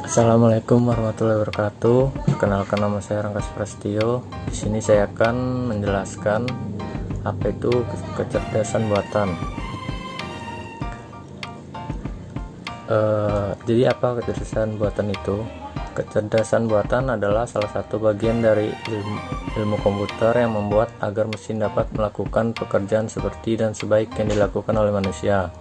Assalamualaikum warahmatullahi wabarakatuh. Perkenalkan, nama saya Rangga Prastio. Di sini saya akan menjelaskan apa itu kecerdasan buatan. Jadi apa kecerdasan buatan itu? Kecerdasan buatan adalah salah satu bagian dari ilmu komputer yang membuat agar mesin dapat melakukan pekerjaan seperti dan sebaik yang dilakukan oleh manusia.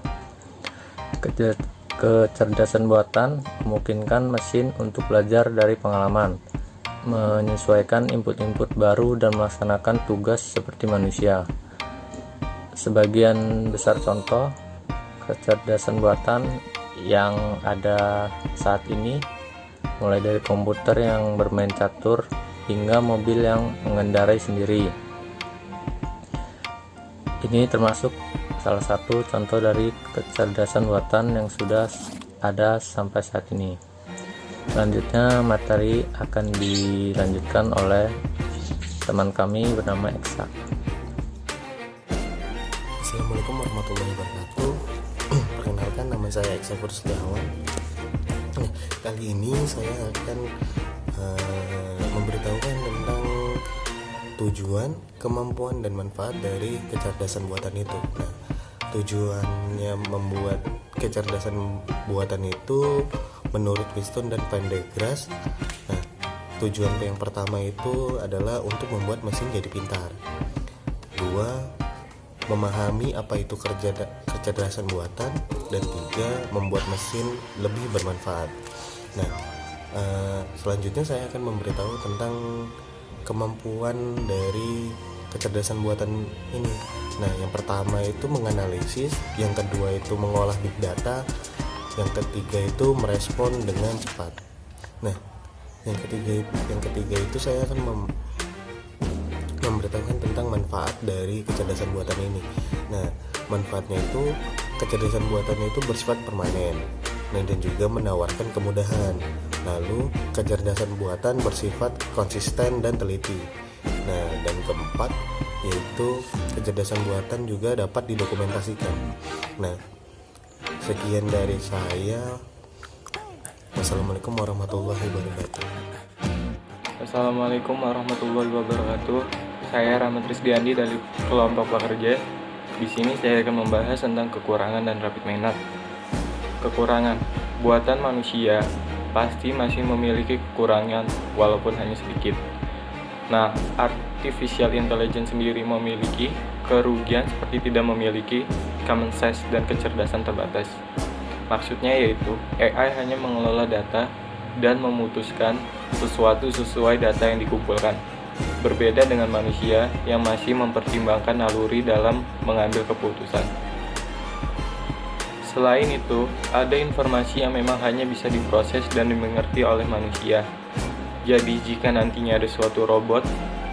Kecerdasan buatan memungkinkan mesin untuk belajar dari pengalaman, menyesuaikan input-input baru dan melaksanakan tugas seperti manusia. Sebagian besar contoh kecerdasan buatan yang ada saat ini, mulai dari komputer yang bermain catur hingga mobil yang mengendarai sendiri. Ini termasuk salah satu contoh dari kecerdasan buatan yang sudah ada sampai saat ini. Selanjutnya materi akan dilanjutkan oleh teman kami bernama Eksa. Assalamualaikum warahmatullahi wabarakatuh. Perkenalkan, nama saya Eksa Setiawan. Kali ini saya akan memberitahukan tentang tujuan, kemampuan, dan manfaat dari kecerdasan buatan itu. Tujuannya membuat kecerdasan buatan itu menurut Winston dan Van de Graaff. Tujuan yang pertama itu adalah untuk membuat mesin jadi pintar. 2. Memahami apa itu kecerdasan buatan. Dan 3. Membuat mesin lebih bermanfaat. Selanjutnya saya akan memberitahu tentang kemampuan dari kecerdasan buatan ini. Yang pertama itu menganalisis, yang kedua itu mengolah big data, yang ketiga itu merespon dengan cepat. Yang ketiga itu saya akan memberitahukan tentang manfaat dari kecerdasan buatan ini. Manfaatnya itu, kecerdasan buatan itu bersifat permanen, dan juga menawarkan kemudahan. Lalu kecerdasan buatan bersifat konsisten dan teliti. Dan keempat yaitu kecerdasan buatan juga dapat didokumentasikan. Sekian dari saya. Wassalamualaikum warahmatullahi wabarakatuh. Assalamualaikum warahmatullahi wabarakatuh. Saya Rahmat Rizdiandi dari kelompok pekerja. Di sini saya akan membahas tentang kekurangan dan rapid miner. Kekurangan buatan manusia pasti masih memiliki kekurangan walaupun hanya sedikit. Artificial intelligence sendiri memiliki kerugian seperti tidak memiliki common sense dan kecerdasan terbatas. Maksudnya yaitu AI hanya mengelola data dan memutuskan sesuatu sesuai data yang dikumpulkan. Berbeda dengan manusia yang masih mempertimbangkan naluri dalam mengambil keputusan. Selain itu, ada informasi yang memang hanya bisa diproses dan dimengerti oleh manusia. Jadi jika nantinya ada suatu robot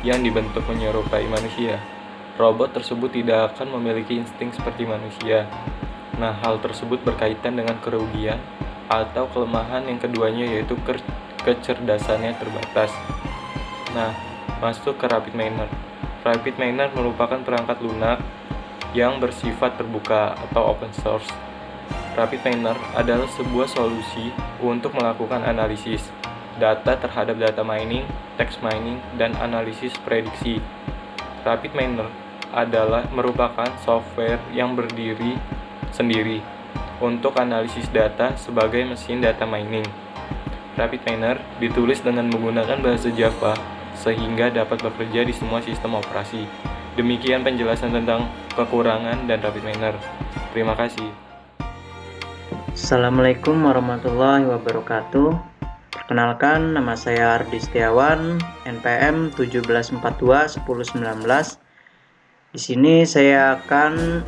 yang dibentuk menyerupai manusia, robot tersebut tidak akan memiliki insting seperti manusia. Hal tersebut berkaitan dengan kerugian atau kelemahan yang keduanya, yaitu kecerdasannya terbatas. Masuk ke rapid miner. Rapid miner merupakan perangkat lunak yang bersifat terbuka atau open source. Rapid miner adalah sebuah solusi untuk melakukan analisis data terhadap data mining, text mining, dan analisis prediksi. Rapid miner merupakan software yang berdiri sendiri untuk analisis data sebagai mesin data mining. Rapid miner ditulis dengan menggunakan bahasa Java sehingga dapat bekerja di semua sistem operasi. Demikian penjelasan tentang kekurangan dan rapid miner. Terima kasih. Assalamualaikum warahmatullahi wabarakatuh. Perkenalkan, nama saya Ardi Setiawan, NPM 17421019. Di sini saya akan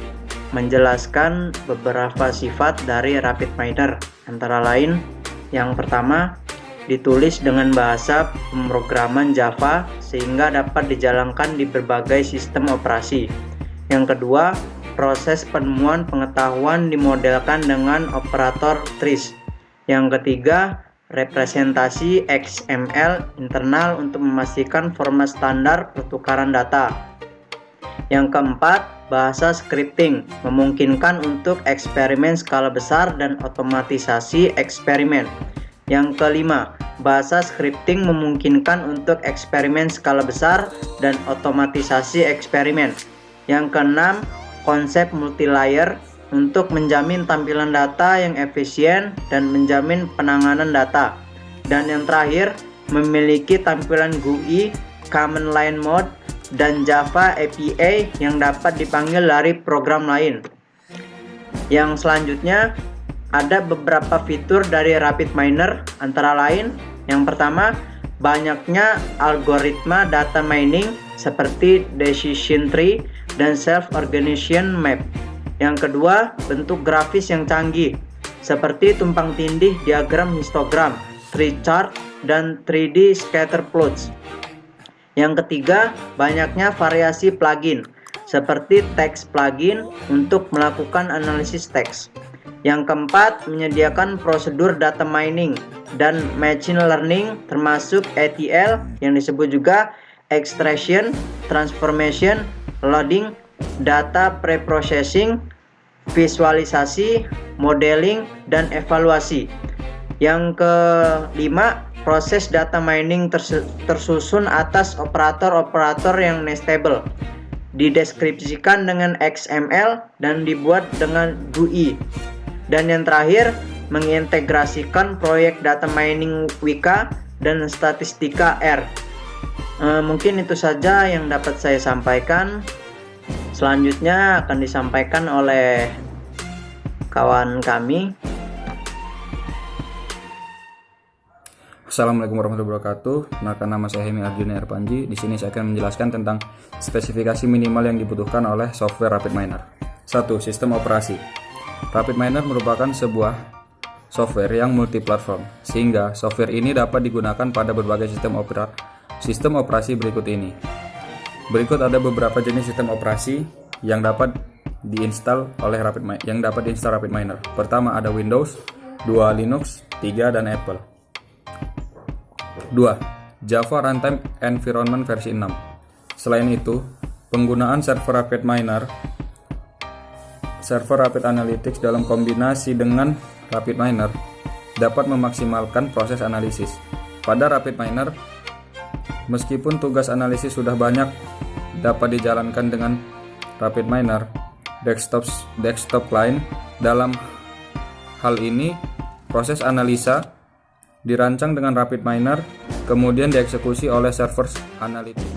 menjelaskan beberapa sifat dari rapid miner. Antara lain, yang pertama, ditulis dengan bahasa pemrograman Java sehingga dapat dijalankan di berbagai sistem operasi. Yang kedua, proses penemuan pengetahuan dimodelkan dengan operator TRIZ. Yang ketiga, representasi XML internal untuk memastikan format standar pertukaran data. Yang keempat, bahasa scripting memungkinkan untuk eksperimen skala besar dan otomatisasi eksperimen. Yang kelima, bahasa scripting memungkinkan untuk eksperimen skala besar dan otomatisasi eksperimen. Yang keenam, konsep multilayer untuk menjamin tampilan data yang efisien dan menjamin penanganan data. Dan yang terakhir, memiliki tampilan GUI, command line mode, dan Java API yang dapat dipanggil dari program lain. Yang selanjutnya, ada beberapa fitur dari RapidMiner, antara lain yang pertama, banyaknya algoritma data mining seperti decision tree dan self-organization map. Yang kedua, bentuk grafis yang canggih seperti tumpang tindih diagram histogram, tree chart, dan 3D scatter plots. Yang ketiga, banyaknya variasi plugin seperti text plugin untuk melakukan analisis teks. Yang keempat, menyediakan prosedur data mining dan machine learning termasuk ETL yang disebut juga extraction, transformation, loading, data preprocessing, visualisasi, modeling, dan evaluasi. Yang kelima, proses data mining tersusun atas operator-operator yang nestable, dideskripsikan dengan XML dan dibuat dengan GUI. Dan yang terakhir, mengintegrasikan proyek data mining Weka dan statistika R. Mungkin itu saja yang dapat saya sampaikan. Selanjutnya akan disampaikan oleh kawan kami. Assalamualaikum warahmatullahi wabarakatuh. Nama saya Hemi Arjuna Erpanji. Di sini saya akan menjelaskan tentang spesifikasi minimal yang dibutuhkan oleh software RapidMiner. 1. Sistem operasi. RapidMiner merupakan sebuah software yang multiplatform, sehingga software ini dapat digunakan pada berbagai sistem operasi berikut ini. Berikut ada beberapa jenis sistem operasi yang dapat diinstal RapidMiner. Pertama ada Windows, 2 Linux, 3 dan Apple. 2. Java Runtime Environment versi 6. Selain itu, penggunaan server Rapid Analytics dalam kombinasi dengan RapidMiner dapat memaksimalkan proses analisis. Pada RapidMiner, meskipun tugas analisis sudah banyak dapat dijalankan dengan RapidMiner desktop client. Dalam hal ini, proses analisa dirancang dengan RapidMiner, kemudian dieksekusi oleh server analytics.